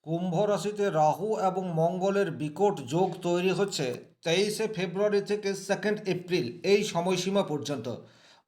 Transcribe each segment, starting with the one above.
কুম্ভ রাশিতে রাহু এবং মঙ্গলের বিকট যোগ তৈরি হচ্ছে 23শে ফেব্রুয়ারি থেকে 2nd এপ্রিল এই সময়সীমা পর্যন্ত।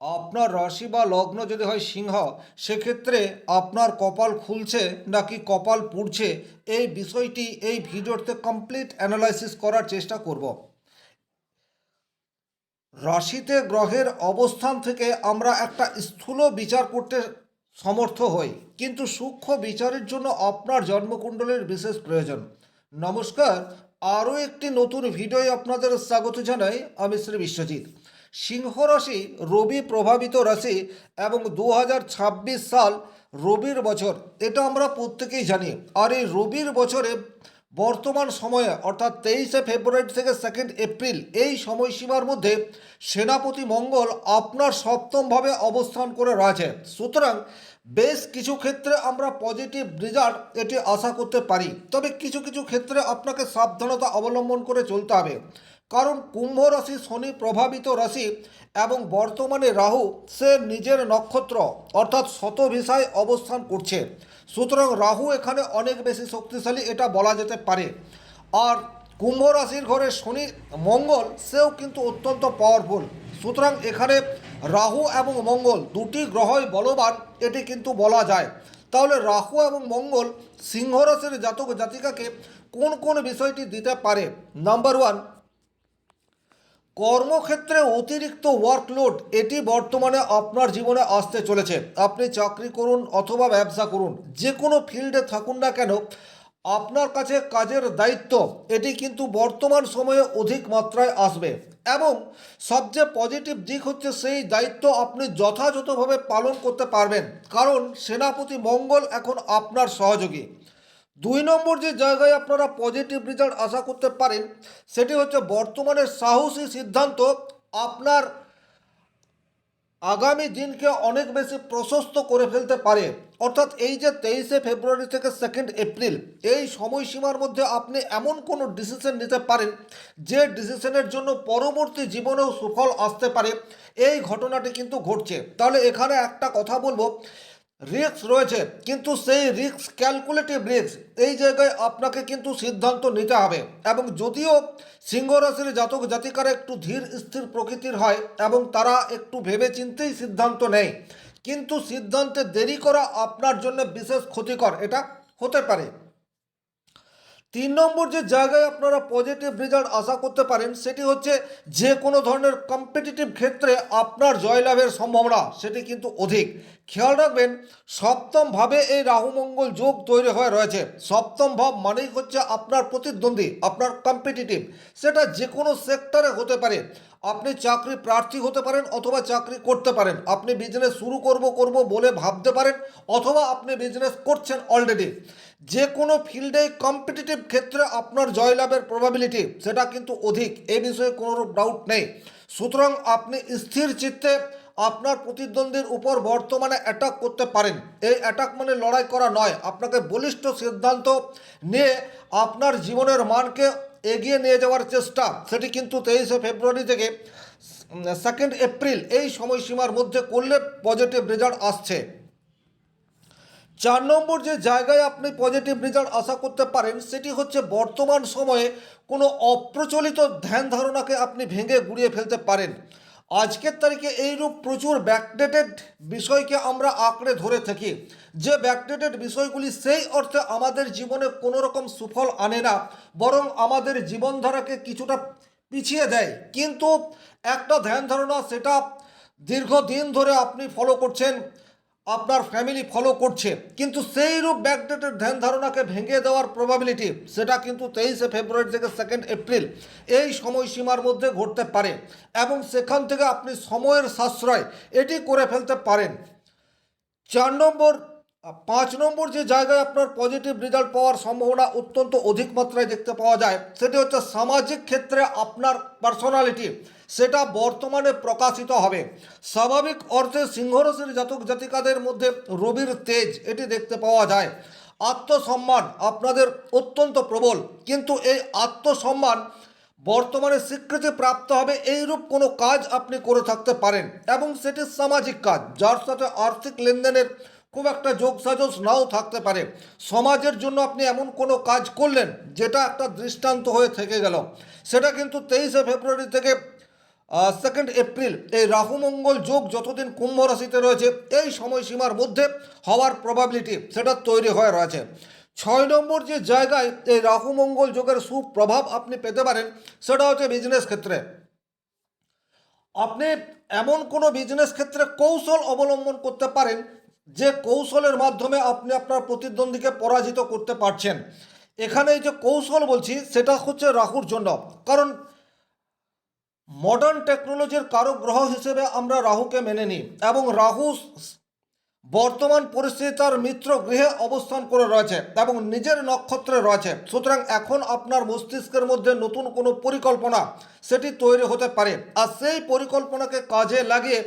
আপনার রাশি বা লগ্ন যদি হয় সিংহ, সেক্ষেত্রে আপনার কপাল খুলছে নাকি কপাল পুড়ছে, এই বিষয়টি এই ভিডিওতে কমপ্লিট অ্যানালাইসিস করার চেষ্টা করব। রাশিতে গ্রহের অবস্থান থেকে আমরা একটা স্থূল বিচার করতে সমর্থ হই, কিন্তু সূক্ষ্ম বিচারের জন্য আপনার জন্মকুণ্ডলীর বিশেষ প্রয়োজন। নমস্কার, আরও একটি নতুন ভিডিওয় আপনাদের স্বাগত জানাই। আমি শ্রী বিশ্বজিৎ। সিংহ রাশি রবি প্রভাবিত রাশি এবং 2026 সাল রবির বছর, এটা আমরা প্রত্যেকেই জানি। আর এই রবির বছরে বর্তমান সময়ে অর্থাৎ 23শে ফেব্রুয়ারি থেকে 2nd এপ্রিল এই সময়সীমার মধ্যে সেনাপতি মঙ্গল আপনার সপ্তমভাবে অবস্থান করে রয়েছে। সুতরাং বেশ কিছু ক্ষেত্রে আমরা পজিটিভ রেজাল্ট এটি আশা করতে পারি, তবে কিছু কিছু ক্ষেত্রে আপনাকে সাবধানতা অবলম্বন করে চলতে হবে। কারণ কুম্ভ রাশি শনি প্রভাবিত রাশি এবং বর্তমানে রাহু সে নিজের নক্ষত্র অর্থাৎ শতভিসায় অবস্থান করছে। সুতরাং রাহু এখানে অনেক বেশি শক্তিশালী, এটা বলা যেতে পারে। আর কুম্ভ রাশির ঘরে শনি মঙ্গল সেও কিন্তু অত্যন্ত পাওয়ারফুল। সুতরাং এখানে রাহু এবং মঙ্গল দুটি গ্রহই বলবান, এটি কিন্তু বলা যায়। তাহলে রাহু এবং মঙ্গল সিংহ রাশির জাতক জাতিকাকে কোন কোন বিষয়টি দিতে পারে? নাম্বার ওয়ান, কর্মক্ষেত্রে অতিরিক্ত ওয়ার্কলোড এটি বর্তমানে আপনার জীবনে আসতে চলেছে। আপনি চাকরি করুন অথবা ব্যবসা করুন, যে কোনো ফিল্ডে থাকুন না কেন, আপনার কাছে কাজের দায়িত্ব এটি কিন্তু বর্তমান সময়ে অধিক মাত্রায় আসবে। এবং সবচেয়ে পজিটিভ দিক হচ্ছে সেই দায়িত্ব আপনি যথাযথভাবে পালন করতে পারবেন, কারণ সেনাপতি মঙ্গল এখন আপনার সহযোগী। 2 নম্বর যে জায়গায় আপনারা পজিটিভ রেজাল্ট আশা করতে পারেন, সেটি হচ্ছে বর্তমানে সাহসী সিদ্ধান্ত আপনার আগামী দিনকে অনেক বেশি প্রশস্ত করে ফেলতে পারে। অর্থাৎ এই যে 23শে ফেব্রুয়ারি থেকে 2nd এপ্রিল এই সময়সীমার মধ্যে আপনি এমন কোনো ডিসিশন নিতে পারেন যে ডিসিশনের জন্য পরবর্তী জীবনেও সুফল আসতে পারে। এই ঘটনাটি কিন্তু ঘটছে। তাহলে এখানে একটা কথা বলবো, রিস্ক রয়েছে, কিন্তু সেই রিস্ক ক্যালকুলেটিভ রিস্ক, এই জায়গায় আপনাকে কিন্তু সিদ্ধান্ত নিতে হবে। এবং যদিও সিংহ রাশির জাতক জাতিকারা একটু ধীর স্থির প্রকৃতির হয় এবং তারা একটু ভেবে চিন্তেই সিদ্ধান্ত নেয়, কিন্তু সিদ্ধান্তে দেরি করা আপনার জন্য বিশেষ ক্ষতিকর এটা হতে পারে। 3 নম্বর যে জায়গায় আপনারা পজিটিভ রেজাল্ট আশা করতে পারেন, সেটি হচ্ছে যে কোনো ধরনের কম্পিটিটিভ ক্ষেত্রে আপনার জয়লাভের সম্ভাবনা সেটি কিন্তু অধিক। খেয়াল রাখবেন, সপ্তম ভাবে এই রাহু মঙ্গল যোগ তৈরি হয়ে রয়েছে। সপ্তম ভাব মানেই হচ্ছে আপনার প্রতিদ্বন্দ্বী, আপনার কম্পিটিটিভ, সেটা যে কোনো সেক্টরে হতে পারে। আপনি চাকরি প্রার্থী হতে পারেন অথবা চাকরি করতে পারেন, আপনি বিজনেস শুরু করব বলে ভাবতে পারেন, অথবা আপনি বিজনেস করছেন অলরেডি। যে কোনো ফিল্ডে কম্পিটিটিভ ক্ষেত্রে আপনার জয়লাভের প্রবাবিলিটি সেটা কিন্তু অধিক, এ বিষয়ে কোনো ডাউট নেই। সুতরাং আপনি স্থির চিত্তে আপনার প্রতিদ্বন্দ্বীর উপর বর্তমানে অ্যাটাক করতে পারেন। এই অ্যাটাক মানে লড়াই করা নয়, আপনাকে বলিষ্ঠ সিদ্ধান্ত নিয়ে আপনার জীবনের মানকে এগিয়ে নিয়ে যাওয়ার চেষ্টা, সেটি কিন্তু 23শে ফেব্রুয়ারি থেকে 2nd এপ্রিল এই সময়সীমার মধ্যে করলে পজিটিভ রেজাল্ট আসছে। 4 নম্বর যে জায়গায় আপনি পজিটিভ রেজাল্ট আশা করতে পারেন, সেটি হচ্ছে বর্তমান সময়ে কোনো অপ্রচলিত ধ্যান ধারণাকে আপনি ভেঙে গুড়িয়ে ফেলতে পারেন। আজকের তারিখে এইরূপ প্রচুর ব্যাকডেটেড বিষয়কে আমরা আঁকড়ে ধরে থাকি, যে ব্যাকডেটেড বিষয়গুলি সেই অর্থে আমাদের জীবনে কোনো রকম সুফল আনে না, বরং আমাদের জীবনধারাকে কিছুটা পিছিয়ে দেয়। কিন্তু একটা ধ্যান ধারণা সেটা দীর্ঘদিন ধরে আপনি ফলো করছেন, আপনার ফ্যামিলি ফলো করছে, কিন্তু সেই রূপ ব্যাকডেটেড ধ্যান ধারণাকে ভেঙে দেওয়ার প্রবাবিলিটি সেটা কিন্তু 23শে ফেব্রুয়ারি থেকে 2nd এপ্রিল এই সময়সীমার মধ্যে ঘটতে পারে। এবং সেখান থেকে আপনি সময়ের সাশ্রয় এটি করে ফেলতে পারেন। 4 নম্বর 5 নম্বর যে জায়গায় আপনার পজিটিভ রেজাল্ট পাওয়ার সম্ভাবনা অত্যন্ত অধিক মাত্রায় দেখতে পাওয়া যায়, সেটি হচ্ছে সামাজিক ক্ষেত্রে আপনার পার্সোনালিটি সেটা বর্তমানে প্রকাশিত হবে। স্বাভাবিক অর্থে সিংহরাশির জাতক জাতিকাদের মধ্যে রবির তেজ এটি দেখতে পাওয়া যায়। আত্মসম্মান আপনাদের অত্যন্ত প্রবল, কিন্তু এই আত্মসম্মান বর্তমানে স্বীকৃতি প্রাপ্ত হবে এইরূপ কোনো কাজ আপনি করে থাকতে পারেন, এবং সেটি সামাজিক কাজ যার সাথে আর্থিক লেনদেনের খুব একটা যোগ সাজস নাও থাকতে পারে। সমাজের জন্য আপনি এমন কোনো কাজ করলেন যেটা একটা দৃষ্টান্ত হয়ে থেকে গেল, সেটা কিন্তু 23শে ফেব্রুয়ারি থেকে 2 এপ্রিল এই রাহু মঙ্গল যোগ যতদিন কুম্ভ রাশিতে রয়েছে এই সময়সীমার মধ্যে হওয়ার প্রবাবিলিটি সেটা তৈরি হয়ে রয়েছে। 6 নম্বর যে জায়গায় এই রাহু মঙ্গল যোগের সুপ্রভাব আপনি পেতে পারেন সেটা হচ্ছে বিজনেস ক্ষেত্রে। আপনি এমন কোনো বিজনেস ক্ষেত্রে কৌশল অবলম্বন করতে পারেন যে কৌশলের মাধ্যমে আপনি আপনার প্রতিদ্বন্দ্বীকে পরাজিত করতে পারছেন। এখানে এই যে কৌশল বলছি সেটা হচ্ছে রাহুর জন্য, কারণ মডার্ন টেকনোলজির কারক গ্রহ হিসেবে আমরা রাহুকে মেনে নিই এবং রাহু বর্তমান পরিস্থিতি তার মিত্র গৃহে অবস্থান করে রয়েছে এবং নিজের নক্ষত্রে রয়েছে। সুতরাং এখন আপনার মস্তিষ্কের মধ্যে নতুন কোনো পরিকল্পনা সেটি তৈরি হতে পারে, আর সেই পরিকল্পনাকে কাজে লাগিয়ে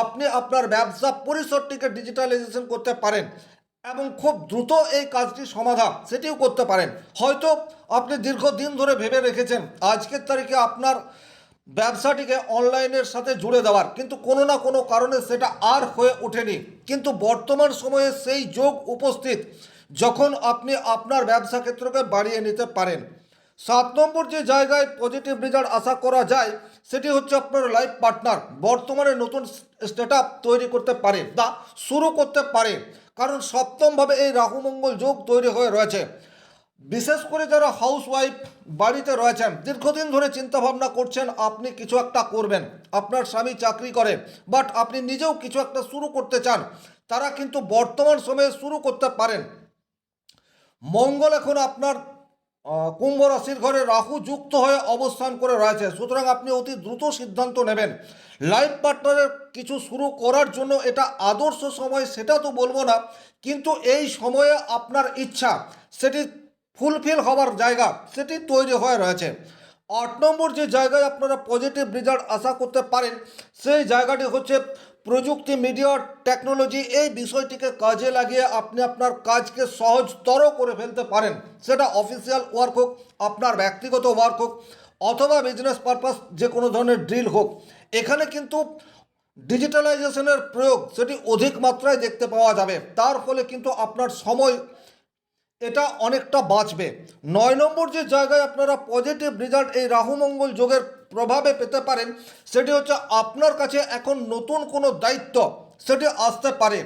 আপনি আপনার ব্যবসা পরিসরটিকে ডিজিটালাইজেশন করতে পারেন এবং খুব দ্রুত এই কাজটি সমাধান সেটিও করতে পারেন। হয়তো আপনি দীর্ঘদিন ধরে ভেবে রেখেছেন আজকের তারিখে আপনার ব্যবসাটিকে অনলাইনের সাথে জুড়ে দেওয়ার, কিন্তু কোনো না কোনো কারণে সেটা আর হয়ে ওঠেনি, কিন্তু বর্তমান সময়ে সেই যোগ উপস্থিত যখন আপনি আপনার ব্যবসা ক্ষেত্রকে বাড়িয়ে নিতে পারেন। 7 নম্বর যে জায়গায় পজিটিভ রেজাল্ট আশা করা যায় সেটি হচ্ছে আপনার লাইফ পার্টনার বর্তমানে নতুন স্টেটআপ তৈরি করতে পারে বা শুরু করতে পারে, কারণ সপ্তমভাবে এই রাহু মঙ্গল যোগ তৈরি হয়ে রয়েছে। বিশেষ করে যারা হাউসওয়াইফ বাড়িতে রয়েছেন, দীর্ঘদিন ধরে চিন্তাভাবনা করছেন আপনি কিছু একটা করবেন, আপনার স্বামী চাকরি করে বাট আপনি নিজেও কিছু একটা শুরু করতে চান, তারা কিন্তু বর্তমান সময়ে শুরু করতে পারেন। মঙ্গল এখন আপনার কুম্ভ রাশির ঘরে রাহু যুক্ত হয়ে অবস্থান করে রয়েছে, সুতরাং আপনি অতি দ্রুত সিদ্ধান্ত নেবেন। লাইফ পার্টনারের কিছু শুরু করার জন্য এটা আদর্শ সময় সেটা তো বলবো না, কিন্তু এই সময়ে আপনার ইচ্ছা সেটি ফুলফিল হওয়ার জায়গা সেটি তৈরি হয়ে রয়েছে। 8 নম্বর যে জায়গায় আপনারা পজিটিভ রেজাল্ট আশা করতে পারেন সেই জায়গাটি হচ্ছে প্রযুক্তি, মিডিয়া, টেকনোলজি, এই বিষয়টিকে কাজে লাগিয়ে আপনি আপনার কাজকে সহজতর করে ফেলতে পারেন। সেটা অফিসিয়াল ওয়ার্ক হোক, আপনার ব্যক্তিগত ওয়ার্ক হোক, অথবা বিজনেস পারপাস যে কোনো ধরনের ড্রিল হোক, এখানে কিন্তু ডিজিটালাইজেশনের প্রয়োগ সেটি অধিক মাত্রায় দেখতে পাওয়া যাবে। তার ফলে কিন্তু আপনার সময় এটা অনেকটা বাঁচবে। 9 নম্বর যে জায়গায় আপনারা পজিটিভ রেজাল্ট এই রাহু মঙ্গল যোগের প্রভাবে পেতে পারেন সেটি হচ্ছে আপনার কাছে এখন নতুন কোনো দায়িত্ব সেটি আসতে পারে।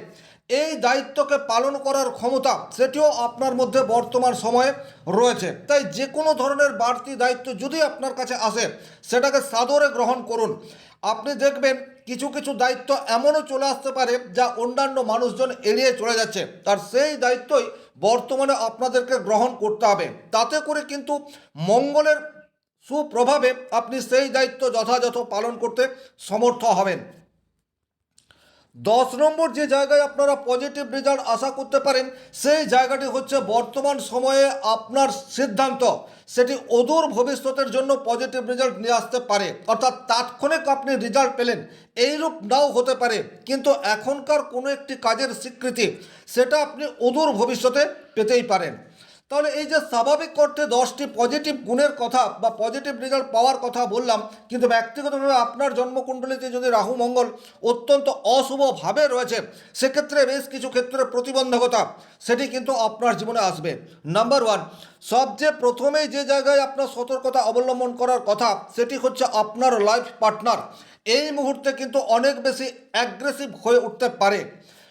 এই দায়িত্বকে পালন করার ক্ষমতা সেটিও আপনার মধ্যে বর্তমান সময়ে রয়েছে, তাই যে কোনো ধরনের বাড়তি দায়িত্ব যদি আপনার কাছে আসে সেটাকে সাদরে গ্রহণ করুন। আপনি দেখবেন কিছু কিছু দায়িত্ব এমনও চলে আসতে পারে যা অন্যান্য মানুষজন এড়িয়ে চলে যাচ্ছে, তার সেই দায়িত্বই বর্তমানে আপনাদেরকে গ্রহণ করতে হবে। তাতে করে কিন্তু মঙ্গলের সুপ্রভাবে আপনি সেই দায়িত্ব যথাযথ পালন করতে সমর্থ হবেন। 10 নম্বর যে জায়গায় আপনারা পজিটিভ রেজাল্ট আশা করতে পারেন সেই জায়গাটি হচ্ছে বর্তমান সময়ে আপনার সিদ্ধান্ত সেটি অদূর ভবিষ্যতের জন্য পজিটিভ রেজাল্ট নিয়ে আসতে পারে, অর্থাৎ তাৎক্ষণিক আপনি রেজাল্ট পেলেন এইরূপ নাও হতে পারে, কিন্তু এখনকার কোনো একটি কাজের স্বীকৃতি সেটা আপনি অদূর ভবিষ্যতে পেতেই পারেন। তাহলে এই যে স্বাভাবিক অর্থে 10টি পজিটিভ গুণের কথা বা পজিটিভ রেজাল্ট পাওয়ার কথা বললাম, কিন্তু ব্যক্তিগতভাবে আপনার জন্মকুণ্ডলিতে যদি রাহু মঙ্গল অত্যন্ত অশুভভাবে রয়েছে সেক্ষেত্রে বেশ কিছু ক্ষেত্রে প্রতিবন্ধকতা সেটি কিন্তু আপনার জীবনে আসবে। নাম্বার 1, সবচেয়ে প্রথমেই যে জায়গায় আপনার সতর্কতা অবলম্বন করার কথা সেটি হচ্ছে আপনার লাইফ পার্টনার এই মুহূর্তে কিন্তু অনেক বেশি অ্যাগ্রেসিভ হয়ে উঠতে পারে।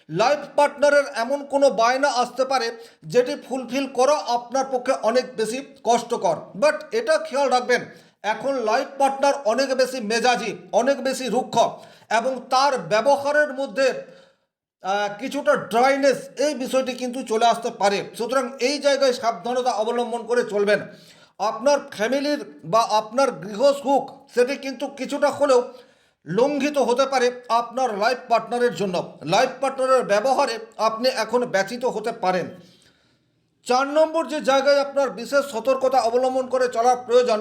লাইফ পার্টনারের এমন কোনো বায়না আসতে পারে যেটি ফুলফিল করা আপনার পক্ষে অনেক বেশি কষ্টকর, বাট এটা খেয়াল রাখবেন এখন লাইফ পার্টনার অনেক বেশি মেজাজি, অনেক বেশি রুক্ষ এবং তার ব্যবহারের মধ্যে কিছুটা ড্রাইনেস এই বিষয়টি কিন্তু চলে আসতে পারে, সুতরাং এই জায়গায় সাবধানতা অবলম্বন করে চলবেন। আপনার ফ্যামিলির বা আপনার গৃহসুখ সেটি কিন্তু কিছুটা হলেও লঙ্ঘিত হতে পারে আপনার লাইফ পার্টনারের জন্য। লাইফ পার্টনারের ব্যবহারে আপনি এখন ব্যথিত হতে পারেন। 4 নম্বর যে জায়গায় আপনার বিশেষ সতর্কতা অবলম্বন করে চলার প্রয়োজন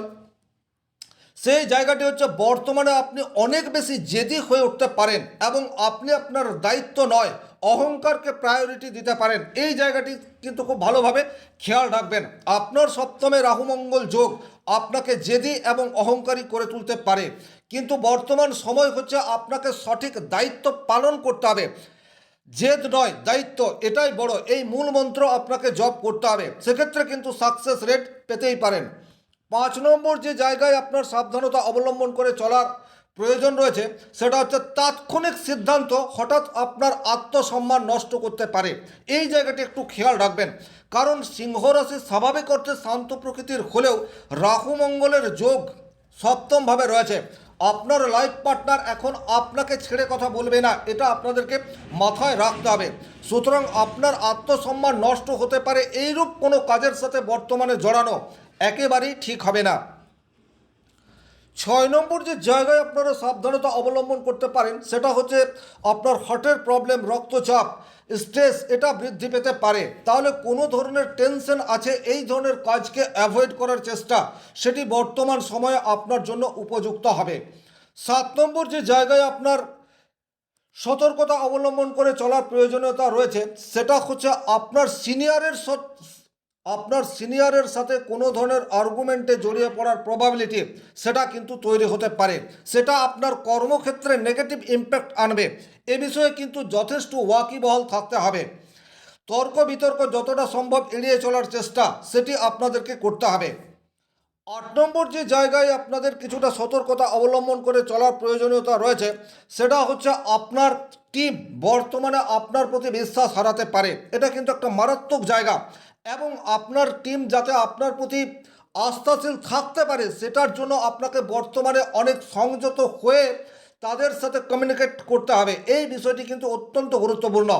সেই জায়গাটি হচ্ছে বর্তমানে আপনি অনেক বেশি জেদি হয়ে উঠতে পারেন এবং আপনি আপনার দায়িত্ব নয় অহংকারকে প্রায়োরিটি দিতে পারেন। এই জায়গাটি কিন্তু খুব ভালোভাবে খেয়াল রাখবেন। আপনার সপ্তমে রাহু মঙ্গল যোগ আপনাকে জেদি এবং অহংকারী করে তুলতে পারে, কিন্তু বর্তমান সময় হচ্ছে আপনাকে সঠিক দায়িত্ব পালন করতে হবে। জেদ নয় দায়িত্ব, এটাই বড়, এই মূল মন্ত্র আপনাকে জপ করতে হবে, সেক্ষেত্রে কিন্তু সাকসেস রেট পেতেই পারেন। 5 নম্বর যে জায়গায় আপনার সাবধানতা অবলম্বন করে চলার প্রয়োজন রয়েছে সেটা হচ্ছে তাৎক্ষণিক সিদ্ধান্ত হঠাৎ আপনার আত্মসম্মান নষ্ট করতে পারে। এই জায়গাটি একটু খেয়াল রাখবেন, কারণ সিংহ রাশি স্বাভাবিক অর্থে শান্ত প্রকৃতির হলেও রাহু মঙ্গলের যোগ সপ্তমভাবে রয়েছে। আপনার লাইফ পার্টনার এখন আপনাকে ছেড়ে কথা বলবে না, এটা আপনাদেরকে মাথায় রাখতে হবে। সুতরাং আপনার আত্মসম্মান নষ্ট হতে পারে, এইরূপ কোনো কাজের সাথে বর্তমানে জড়ানো একেবারেই ঠিক হবে না। 6 নম্বর যে জায়গায় আপনারা সাবধানতা অবলম্বন করতে পারেন সেটা হচ্ছে আপনার হার্টের প্রবলেম, রক্তচাপ, স্ট্রেস এটা বৃদ্ধি পেতে পারে। তাহলে কোনো ধরনের টেনশন আছে, এই ধরনের কাজকে অ্যাভয়েড করার চেষ্টা, সেটি বর্তমান সময়ে আপনার জন্য উপযুক্ত হবে। 7 নম্বর যে জায়গায় আপনার সতর্কতা অবলম্বন করে চলার প্রয়োজনীয়তা রয়েছে সেটা হচ্ছে আপনার সিনিয়রের সাথে কোনো ধরনের আর্গুমেন্টে জড়িয়ে পড়ার প্রবাবিলিটি সেটা কিন্তু তৈরি হতে পারে, সেটা আপনার কর্মক্ষেত্রে নেগেটিভ ইম্প্যাক্ট আনবে। এ বিষয়ে কিন্তু যথেষ্ট ওয়াকিবহাল থাকতে হবে। তর্ক বিতর্ক যতটা সম্ভব এড়িয়ে চলার চেষ্টা সেটি আপনাদেরকে করতে হবে। 8 নম্বর যে জায়গায় আপনাদের কিছুটা সতর্কতা অবলম্বন করে চলার প্রয়োজনীয়তা রয়েছে সেটা হচ্ছে আপনার টিম বর্তমানে আপনার প্রতি বিশ্বাস হারাতে পারে, এটা কিন্তু একটা মারাত্মক জায়গা, এবং আপনার টিম যাতে আপনার প্রতি আস্থাশীল থাকতে পারে সেটার জন্য আপনাকে বর্তমানে অনেক সংযত হয়ে তাদের সাথে কমিউনিকেট করতে হবে। এই বিষয়টি কিন্তু অত্যন্ত গুরুত্বপূর্ণ।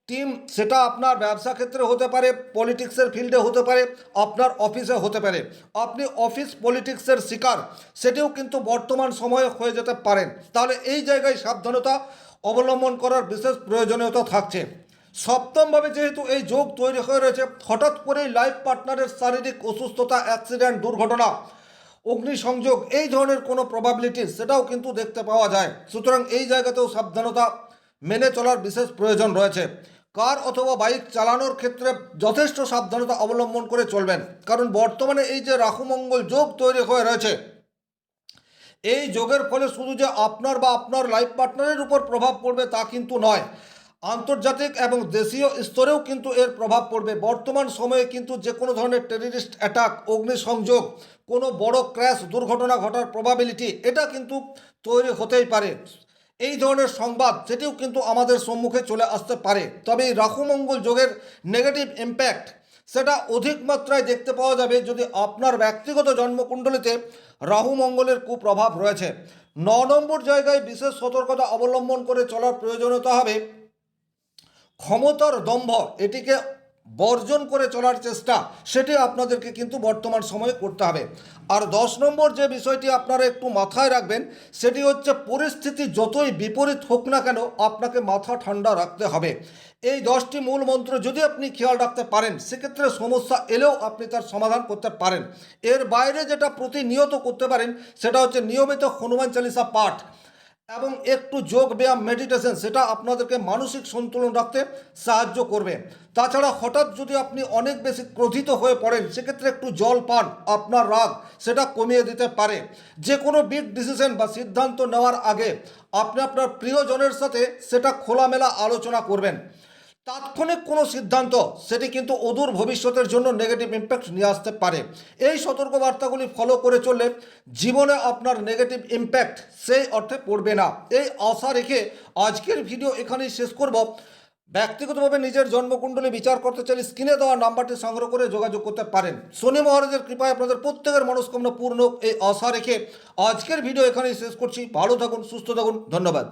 টিম সেটা আপনার ব্যবসা ক্ষেত্রে হতে পারে, পলিটিক্সের ফিল্ডে হতে পারে, আপনার অফিসে হতে পারে। আপনি অফিস পলিটিক্সের শিকার সেটিও কিন্তু বর্তমান সময়ে হয়ে যেতে পারেন, তাহলে এই জায়গায় সাবধানতা অবলম্বন করার বিশেষ প্রয়োজনীয়তা থাকছে। সপ্তমভাবে যেহেতু এই যোগ তৈরি হয়ে রয়েছে, হঠাৎ করেই লাইফ পার্টনারের শারীরিক অসুস্থতা, অ্যাক্সিডেন্ট, দুর্ঘটনা, অগ্নিসংযোগ এই ধরনের কোনো প্রবাবিলিটি সেটাও কিন্তু দেখতে পাওয়া যায়। সুতরাং এই জায়গাতেও সাবধানতা মেনে চলার বিশেষ প্রয়োজন রয়েছে। কার অথবা বাইক চালানোর ক্ষেত্রে যথেষ্ট সাবধানতা অবলম্বন করে চলবেন, কারণ বর্তমানে এই যে রাহু মঙ্গল যোগ তৈরি হয়ে রয়েছে, এই যোগের ফলে শুধু যে আপনার বা আপনার লাইফ পার্টনারের উপর প্রভাব পড়বে তা কিন্তু নয়, আন্তর্জাতিক এবং দেশীয় স্তরেও কিন্তু এর প্রভাব পড়বে। বর্তমান সময়ে কিন্তু যে কোনো ধরনের টেররিস্ট অ্যাটাক, অগ্নিসংযোগ, কোনো বড় ক্র্যাশ দুর্ঘটনা ঘটার প্রবাবিলিটি এটা কিন্তু তৈরি হতেই পারে। এই ধরনের সংবাদ সেটিও কিন্তু আমাদের সম্মুখে চলে আসতে পারে। তবে এই রাহু মঙ্গল যোগের নেগেটিভ ইম্প্যাক্ট সেটা অধিক মাত্রায় দেখতে পাওয়া যাবে যদি আপনার ব্যক্তিগত জন্মকুণ্ডলিতে রাহু মঙ্গলের কুপ্রভাব রয়েছে। 9 নম্বর জায়গায় বিশেষ সতর্কতা অবলম্বন করে চলার প্রয়োজনীয়তা হবে ক্ষমতার দম্ভ, এটিকে বর্জন করে চলার চেষ্টা সেটি আপনাদেরকে কিন্তু বর্তমান সময়ে করতে হবে। আর 10 নম্বর যে বিষয়টি আপনারা একটু মাথায় রাখবেন সেটি হচ্ছে পরিস্থিতি যতই বিপরীত হোক না কেন আপনাকে মাথা ঠান্ডা রাখতে হবে। এই 10টি মূল মন্ত্র যদি আপনি খেয়াল রাখতে পারেন সেক্ষেত্রে সমস্যা এলেও আপনি তার সমাধান করতে পারেন। এর বাইরে যেটা প্রতিনিয়ত করতে পারেন সেটা হচ্ছে নিয়মিত হনুমান চালিসা পাঠ এবং একটু যোগ ব্যায়াম, মেডিটেশন, সেটা আপনাদেরকে মানসিক সন্তুলন রাখতে সাহায্য করবে। তাছাড়া হঠাৎ যদি আপনি অনেক বেশি ক্রোধিত হয়ে পড়েন সেক্ষেত্রে একটু জল পান আপনার রাগ সেটা কমিয়ে দিতে পারে। যে কোনো বিগ ডিসিশন বা সিদ্ধান্ত নেওয়ার আগে আপনি আপনার প্রিয়জনের সাথে সেটা খোলামেলা আলোচনা করবেন। তাৎক্ষণিক কোনো সিদ্ধান্ত সেটি কিন্তু অদূর ভবিষ্যতের জন্য নেগেটিভ ইম্প্যাক্ট নিয়ে আসতে পারে। এই সতর্কবার্তাগুলি ফলো করে চললে জীবনে আপনার নেগেটিভ ইম্প্যাক্ট সেই অর্থে পড়বে না। এই আশা রেখে আজকের ভিডিও এখানেই শেষ করব। ব্যক্তিগতভাবে নিজের জন্মকুণ্ডলী বিচার করতে চাইলে স্ক্রিনে দেওয়া নাম্বারটি সংগ্রহ করে যোগাযোগ করতে পারেন। শনি মহারাজের কৃপায় আপনাদের প্রত্যেকের মনস্কামনা পূর্ণ এই আশা রেখে আজকের ভিডিও এখানেই শেষ করছি। ভালো থাকুন, সুস্থ থাকুন, ধন্যবাদ।